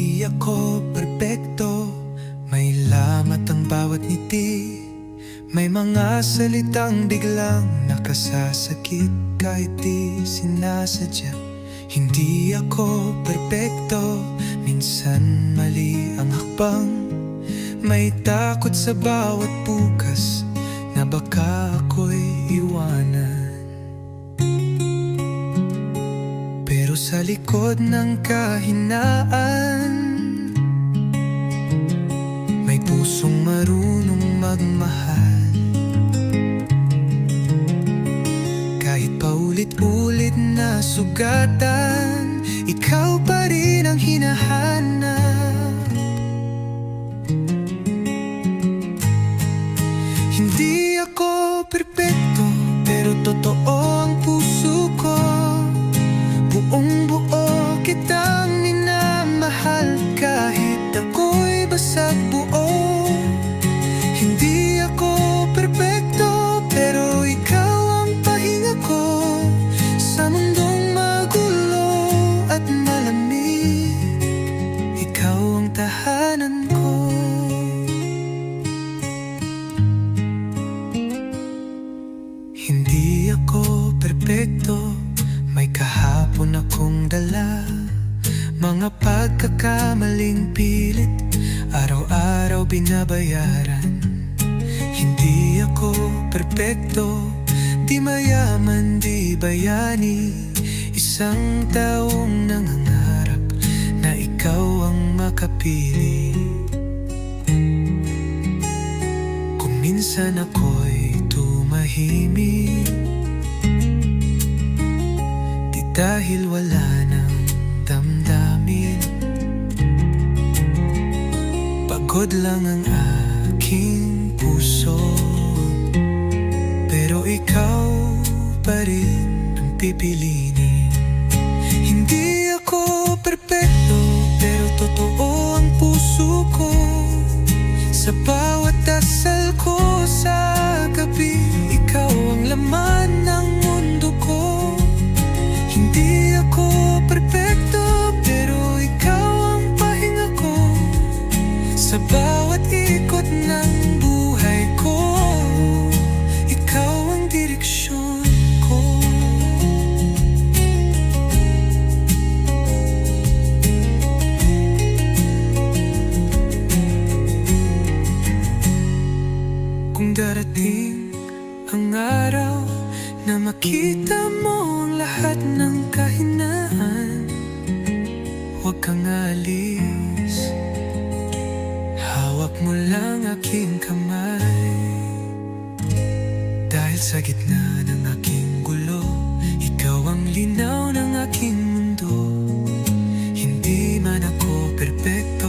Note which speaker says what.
Speaker 1: Hindi ako perpekto, may lamat ang bawat ngiti. May mga salitang biglang nakasasakit kahit di sinasadya. Hindi ako perpekto, minsan mali ang hakbang. May takot sa bawat bukas na baka ako'y iwanan. Pero sa likod ng kahinaan, may pusong marunong magmahal. Kahit paulit-ulit na sugatan, ikaw pa rin ang hinahanap. Hindi ako perpekto, pero totoo ang puso ko. Buong buo kitang minamahal, kahit ako'y basag buo. Hindi ako perpekto, pero ikaw ang pahinga ko sa mundong magulo at malamig. Ikaw ang tahanan ko. Hindi ako perpekto, may kahapon akong dala. Mga pagkakamaling pilit, araw-araw binabayaran. Hindi ako perpekto, di mayaman, di bayani. Isang taong nangangarap na ikaw ang makapili. Kung minsan ako'y tumahimik, di dahil wala nang damdamin. Pagod lang ang aking puso, pero ikaw pa rin ang pipiliin. Hindi ako perpekto, pero totoo ang puso ko. Sa bawat dasal ko sa gabi, ikaw ang laman ng mundo ko. Hindi ako perpekto, pero ikaw ang pahinga ko. Sa bawat ikot ng buhay ko, ikaw ang direksyon ko. Kung darating ang araw na makita mo ang lahat ng kahinaan, huwag kang alis, hawak mo lang aking kamay. Dahil sa gitna ng aking gulo, ikaw ang linaw ng aking mundo. Hindi man ako perpekto,